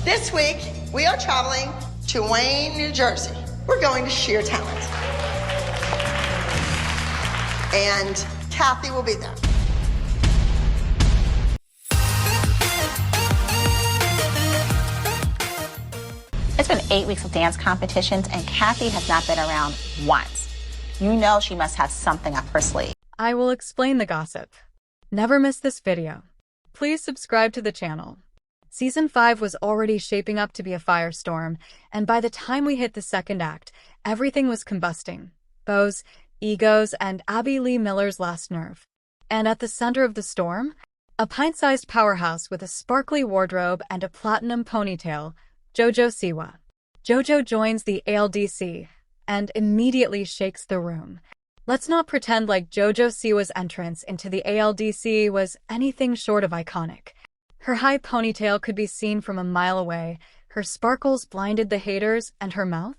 This week, we are traveling to Wayne, New Jersey. We're going to sheer talent. And Kathy will be there. It's been 8 weeks of dance competitions, and Kathy has not been around once. You know she must have something up her sleeve. I will explain the gossip. Never miss this video. Please subscribe to the channel. Season 5 was already shaping up to be a firestorm, and by the time we hit the second act, everything was combusting. Beau's, egos, and Abby Lee Miller's last nerve. And at the center of the storm, a pint-sized powerhouse with a sparkly wardrobe and a platinum ponytail, Jojo Siwa. Jojo joins the ALDC and immediately shakes the room. Let's not pretend like Jojo Siwa's entrance into the ALDC was anything short of iconic. Her high ponytail could be seen from a mile away, her sparkles blinded the haters, and her mouth?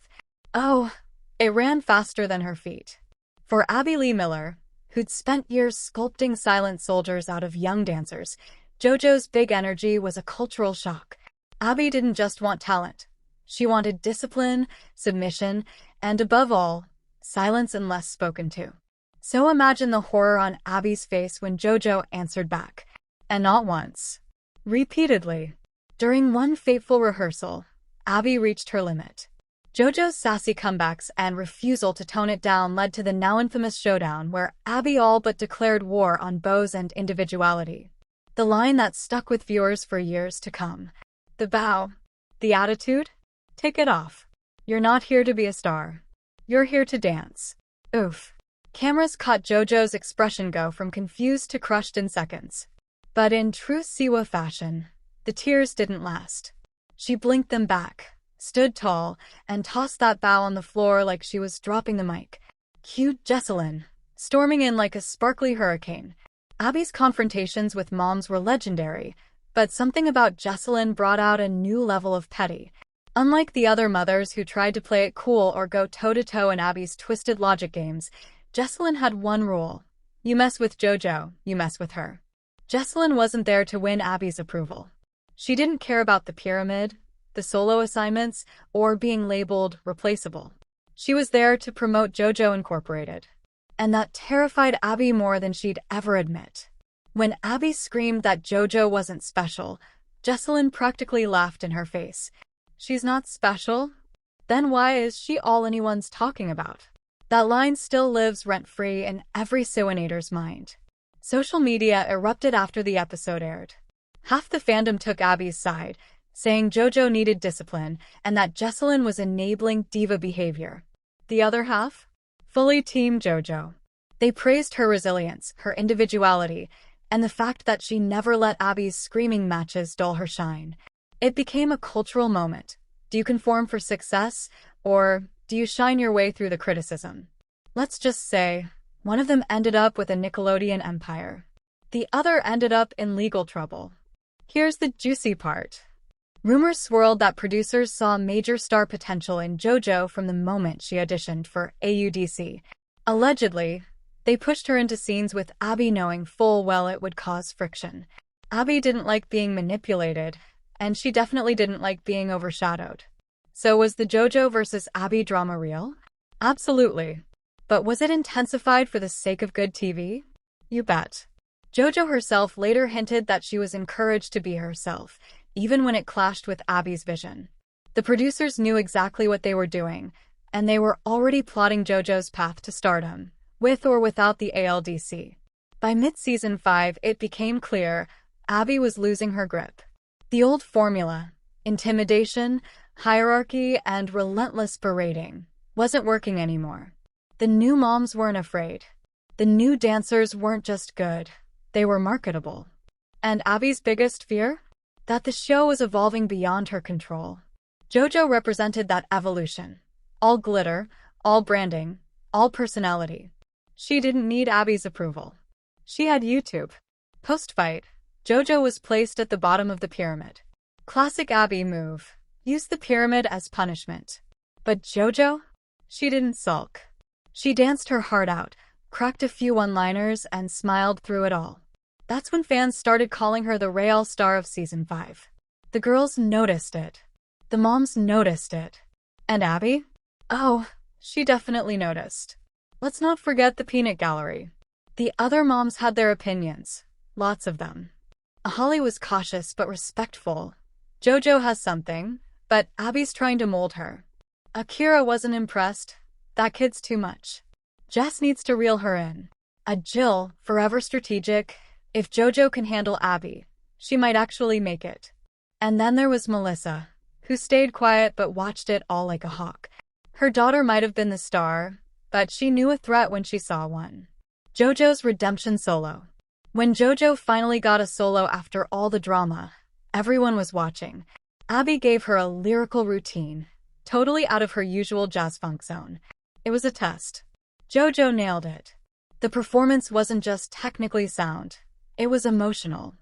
Oh, it ran faster than her feet. For Abby Lee Miller, who'd spent years sculpting silent soldiers out of young dancers, Jojo's big energy was a cultural shock. Abby didn't just want talent. She wanted discipline, submission, and above all, silence unless spoken to. So imagine the horror on Abby's face when Jojo answered back. And not once. Repeatedly. During one fateful rehearsal, Abby reached her limit. Jojo's sassy comebacks and refusal to tone it down led to the now infamous showdown where Abby all but declared war on bows and individuality. The line that stuck with viewers for years to come. The bow. The attitude? Take it off. You're not here to be a star. You're here to dance. Oof. Cameras caught Jojo's expression go from confused to crushed in seconds. But in true Siwa fashion, the tears didn't last. She blinked them back, stood tall, and tossed that bow on the floor like she was dropping the mic. Cued Jessalyn, storming in like a sparkly hurricane. Abby's confrontations with moms were legendary, but something about Jessalyn brought out a new level of petty. Unlike the other mothers who tried to play it cool or go toe-to-toe in Abby's twisted logic games, Jessalyn had one rule. You mess with Jojo, you mess with her. Jessalyn wasn't there to win Abby's approval. She didn't care about the pyramid, the solo assignments, or being labeled replaceable. She was there to promote Jojo Incorporated. And that terrified Abby more than she'd ever admit. When Abby screamed that Jojo wasn't special, Jessalyn practically laughed in her face. She's not special? Then why is she all anyone's talking about? That line still lives rent-free in every siwanator's mind. Social media erupted after the episode aired. Half the fandom took Abby's side, saying Jojo needed discipline and that Jessalyn was enabling diva behavior. The other half? Fully Team Jojo. They praised her resilience, her individuality, and the fact that she never let Abby's screaming matches dull her shine. It became a cultural moment. Do you conform for success, or do you shine your way through the criticism? Let's just say, one of them ended up with a Nickelodeon empire. The other ended up in legal trouble. Here's the juicy part. Rumors swirled that producers saw major star potential in Jojo from the moment she auditioned for ALDC. Allegedly, they pushed her into scenes with Abby knowing full well it would cause friction. Abby didn't like being manipulated, and she definitely didn't like being overshadowed. So was the Jojo versus Abby drama real? Absolutely. But was it intensified for the sake of good TV? You bet. Jojo herself later hinted that she was encouraged to be herself, even when it clashed with Abby's vision. The producers knew exactly what they were doing, and they were already plotting Jojo's path to stardom, with or without the ALDC. By mid-season 5, it became clear Abby was losing her grip. The old formula, intimidation, hierarchy, and relentless berating, wasn't working anymore. The new moms weren't afraid. The new dancers weren't just good, they were marketable. And Abby's biggest fear? That the show was evolving beyond her control. Jojo represented that evolution. All glitter, all branding, all personality. She didn't need Abby's approval. She had YouTube. Post-fight, Jojo was placed at the bottom of the pyramid. Classic Abby move. Use the pyramid as punishment. But Jojo? She didn't sulk. She danced her heart out, cracked a few one-liners, and smiled through it all. That's when fans started calling her the real star of Season 5. The girls noticed it. The moms noticed it. And Abby? Oh, she definitely noticed. Let's not forget the peanut gallery. The other moms had their opinions. Lots of them. Holly was cautious but respectful. Jojo has something, but Abby's trying to mold her. Akira wasn't impressed. That kid's too much. Jess needs to reel her in. Jill, forever strategic. If Jojo can handle Abby, she might actually make it. And then there was Melissa, who stayed quiet but watched it all like a hawk. Her daughter might have been the star, but she knew a threat when she saw one. Jojo's redemption solo. When Jojo finally got a solo after all the drama, everyone was watching. Abby gave her a lyrical routine, totally out of her usual jazz funk zone. It was a test. Jojo nailed it. The performance wasn't just technically sound, it was emotional.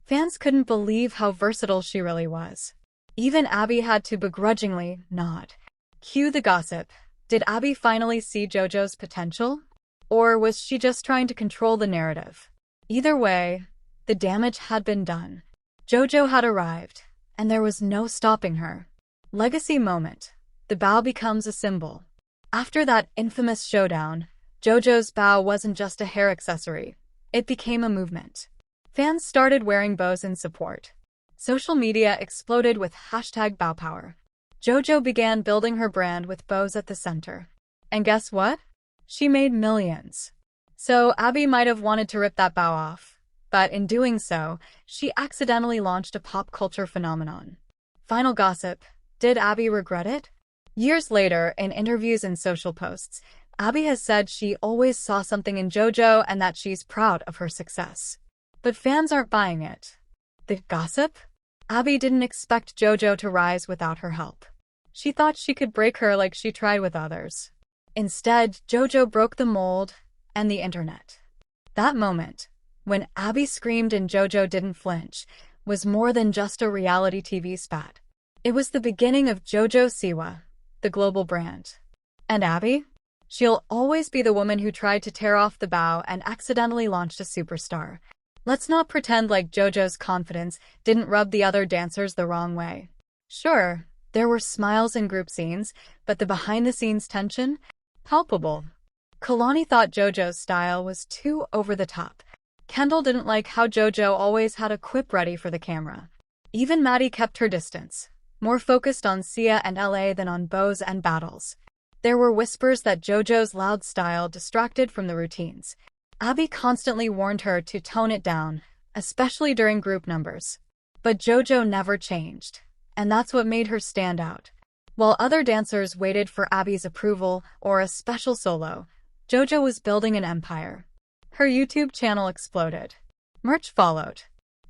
Fans couldn't believe how versatile she really was. Even Abby had to begrudgingly nod. Cue the gossip. Did Abby finally see Jojo's potential? Or was she just trying to control the narrative? Either way, the damage had been done. Jojo had arrived, and there was no stopping her. Legacy moment. The bow becomes a symbol. After that infamous showdown, Jojo's bow wasn't just a hair accessory. It became a movement. Fans started wearing bows in support. Social media exploded with #BowPower. Jojo began building her brand with bows at the center. And guess what? She made millions. So Abby might have wanted to rip that bow off, but in doing so, she accidentally launched a pop culture phenomenon. Final gossip. Did Abby regret it? Years later, in interviews and social posts, Abby has said she always saw something in Jojo and that she's proud of her success. But fans aren't buying it. The gossip? Abby didn't expect Jojo to rise without her help. She thought she could break her like she tried with others. Instead, Jojo broke the mold and the internet. That moment, when Abby screamed and Jojo didn't flinch, was more than just a reality TV spat. It was the beginning of Jojo Siwa, the global brand. And Abby? She'll always be the woman who tried to tear off the bow and accidentally launched a superstar. Let's not pretend like Jojo's confidence didn't rub the other dancers the wrong way. Sure, there were smiles in group scenes, but the behind-the-scenes tension? Palpable. Kalani thought Jojo's style was too over the top. Kendall didn't like how Jojo always had a quip ready for the camera. Even Maddie kept her distance, more focused on Sia and LA than on bows and battles. There were whispers that Jojo's loud style distracted from the routines. Abby constantly warned her to tone it down, especially during group numbers. But Jojo never changed, and that's what made her stand out. While other dancers waited for Abby's approval or a special solo, Jojo was building an empire. Her YouTube channel exploded. Merch followed.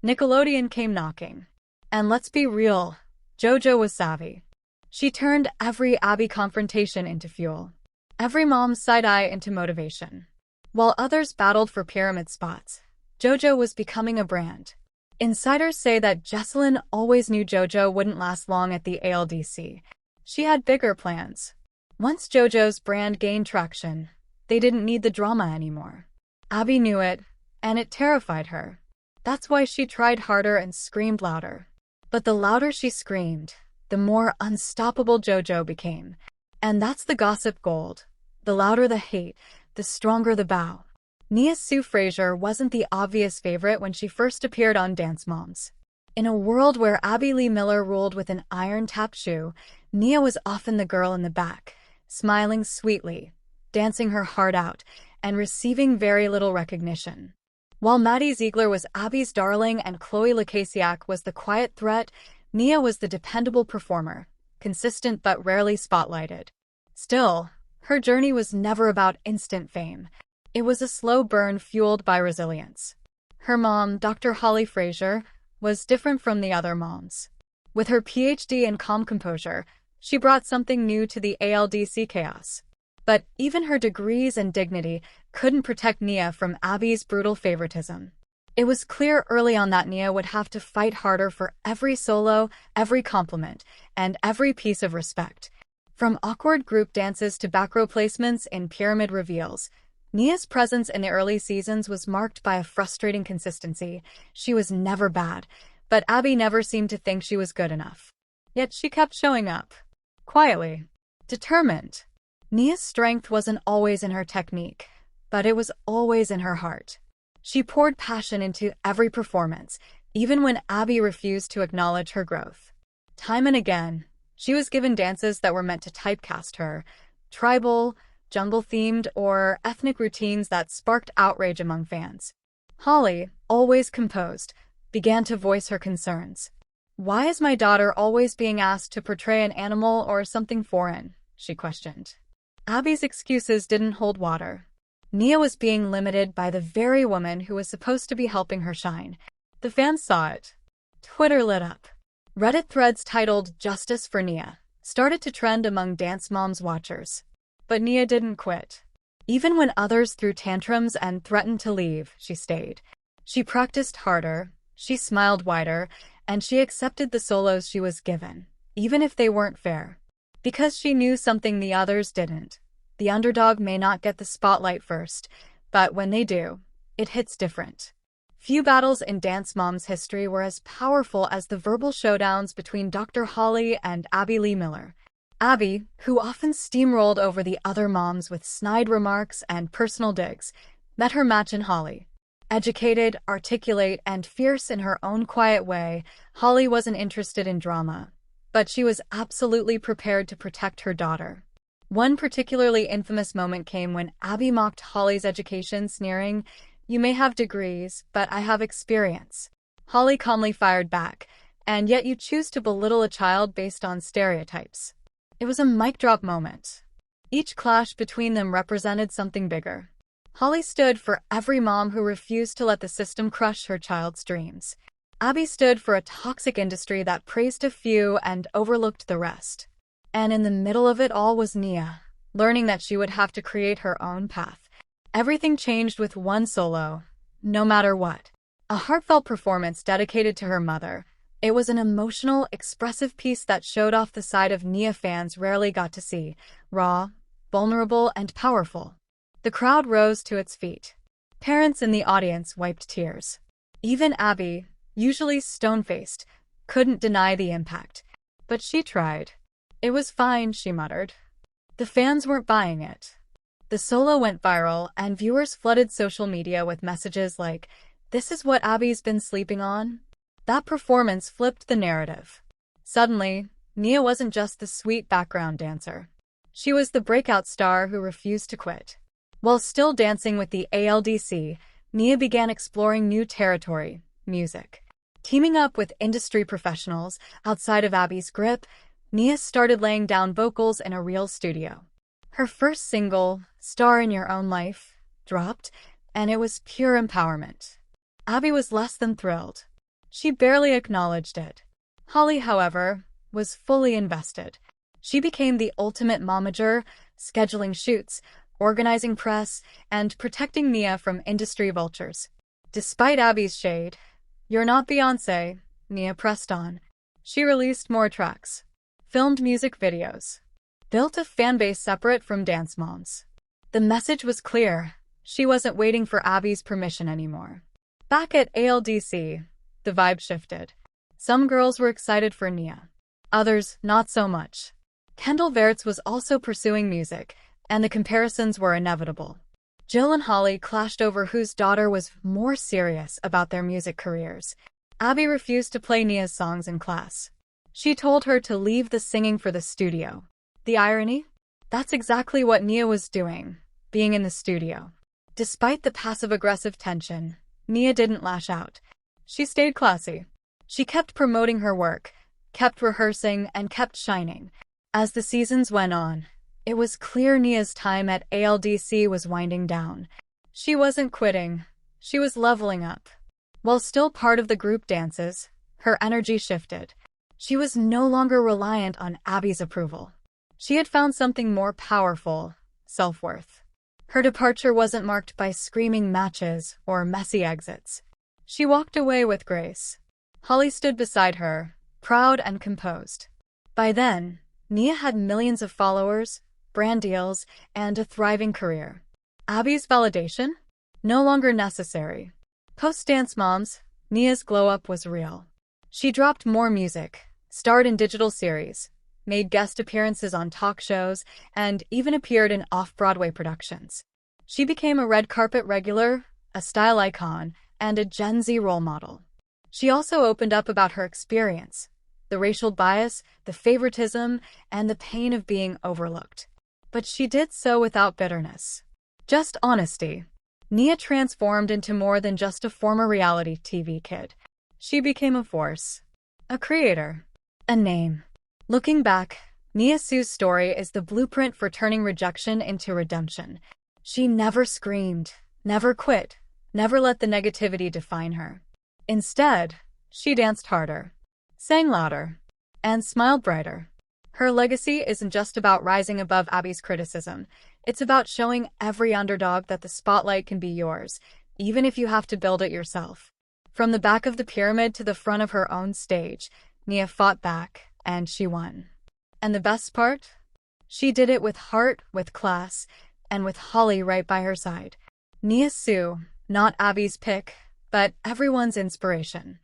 Nickelodeon came knocking. And let's be real, Jojo was savvy. She turned every Abby confrontation into fuel, every mom's side-eye into motivation. While others battled for pyramid spots, Jojo was becoming a brand. Insiders say that Jessalyn always knew Jojo wouldn't last long at the ALDC. She had bigger plans. Once Jojo's brand gained traction, they didn't need the drama anymore. Abby knew it, and it terrified her. That's why she tried harder and screamed louder. But the louder she screamed, the more unstoppable Jojo became. And that's the gossip gold. The louder the hate, the stronger the bow. Nia Sue Frazier wasn't the obvious favorite when she first appeared on Dance Moms. In a world where Abby Lee Miller ruled with an iron-tapped shoe, Nia was often the girl in the back, smiling sweetly, dancing her heart out, and receiving very little recognition. While Maddie Ziegler was Abby's darling and Chloe Lacasiak was the quiet threat, Nia was the dependable performer, consistent but rarely spotlighted. Still, her journey was never about instant fame. It was a slow burn fueled by resilience. Her mom, Dr. Holly Frazier, was different from the other moms. With her PhD in calm composure, she brought something new to the ALDC chaos. But even her degrees and dignity couldn't protect Nia from Abby's brutal favoritism. It was clear early on that Nia would have to fight harder for every solo, every compliment, and every piece of respect. From awkward group dances to back row placements in pyramid reveals, Nia's presence in the early seasons was marked by a frustrating consistency. She was never bad, But Abby never seemed to think she was good enough. Yet she kept showing up. Quietly. Determined. Nia's strength wasn't always in her technique, but it was always in her heart. She poured passion into every performance, even when Abby refused to acknowledge her growth. Time and again, she was given dances that were meant to typecast her, tribal, jungle-themed, or ethnic routines that sparked outrage among fans. Holly, always composed, began to voice her concerns. "Why is my daughter always being asked to portray an animal or something foreign?" she questioned. Abby's excuses didn't hold water. Nia was being limited by the very woman who was supposed to be helping her shine. The fans saw it. Twitter lit up. Reddit threads titled "Justice for Nia" started to trend among Dance Moms watchers. But Nia didn't quit. Even when others threw tantrums and threatened to leave, she stayed. She practiced harder, she smiled wider, and she accepted the solos she was given, even if they weren't fair. Because she knew something the others didn't. The underdog may not get the spotlight first, but when they do, it hits different. Few battles in Dance Mom's history were as powerful as the verbal showdowns between Dr. Holly and Abby Lee Miller. Abby, who often steamrolled over the other moms with snide remarks and personal digs, met her match in Holly. Educated, articulate, and fierce in her own quiet way, Holly wasn't interested in drama, but she was absolutely prepared to protect her daughter. One particularly infamous moment came when Abby mocked Holly's education, sneering, "You may have degrees, but I have experience." Holly calmly fired back, "And yet you choose to belittle a child based on stereotypes." It was a mic drop moment. Each clash between them represented something bigger. Holly stood for every mom who refused to let the system crush her child's dreams. Abby stood for a toxic industry that praised a few and overlooked the rest. And in the middle of it all was Nia, learning that she would have to create her own path. Everything changed with one solo, no matter what. A heartfelt performance dedicated to her mother. It was an emotional, expressive piece that showed off the side of Nia fans rarely got to see, raw, vulnerable, and powerful. The crowd rose to its feet. Parents in the audience wiped tears. Even Abby, usually stone-faced, couldn't deny the impact. But she tried. "It was fine," she muttered. The fans weren't buying it. The solo went viral, and viewers flooded social media with messages like, "This is what Abby's been sleeping on?" That performance flipped the narrative. Suddenly, Nia wasn't just the sweet background dancer. She was the breakout star who refused to quit. While still dancing with the ALDC, Nia began exploring new territory, music. Teaming up with industry professionals outside of Abby's grip, Nia started laying down vocals in a real studio. Her first single, "Star in Your Own Life," dropped, and it was pure empowerment. Abby was less than thrilled. She barely acknowledged it. Holly, however, was fully invested. She became the ultimate momager, scheduling shoots, organizing press, and protecting Nia from industry vultures. Despite Abby's shade, "You're not Beyoncé," Nia pressed on. She released more tracks, filmed music videos, built a fanbase separate from Dance Moms. The message was clear. She wasn't waiting for Abby's permission anymore. Back at ALDC, the vibe shifted. Some girls were excited for Nia. Others, not so much. Kendall Verts was also pursuing music, and the comparisons were inevitable. Jill and Holly clashed over whose daughter was more serious about their music careers. Abby refused to play Nia's songs in class. She told her to leave the singing for the studio. The irony? That's exactly what Nia was doing, being in the studio. Despite the passive-aggressive tension, Nia didn't lash out. She stayed classy. She kept promoting her work, kept rehearsing, and kept shining. As the seasons went on, it was clear Nia's time at ALDC was winding down. She wasn't quitting. She was leveling up. While still part of the group dances, her energy shifted. She was no longer reliant on Abby's approval. She had found something more powerful, self-worth. Her departure wasn't marked by screaming matches or messy exits. She walked away with grace. Holly stood beside her, proud and composed. By then, Nia had millions of followers, brand deals, and a thriving career. Abby's validation? No longer necessary. Post-Dance Moms, Nia's glow-up was real. She dropped more music, starred in digital series, made guest appearances on talk shows, and even appeared in off-Broadway productions. She became a red carpet regular, a style icon, and a Gen Z role model. She also opened up about her experience, the racial bias, the favoritism, and the pain of being overlooked. But she did so without bitterness. Just honesty. Nia transformed into more than just a former reality TV kid. She became a force, a creator, a name. Looking back, Nia Su's story is the blueprint for turning rejection into redemption. She never screamed, never quit, never let the negativity define her. Instead, she danced harder, sang louder, and smiled brighter. Her legacy isn't just about rising above Abby's criticism. It's about showing every underdog that the spotlight can be yours, even if you have to build it yourself. From the back of the pyramid to the front of her own stage, Nia fought back, and she won. And the best part? She did it with heart, with class, and with Holly right by her side. Nia Su, not Abby's pick, but everyone's inspiration.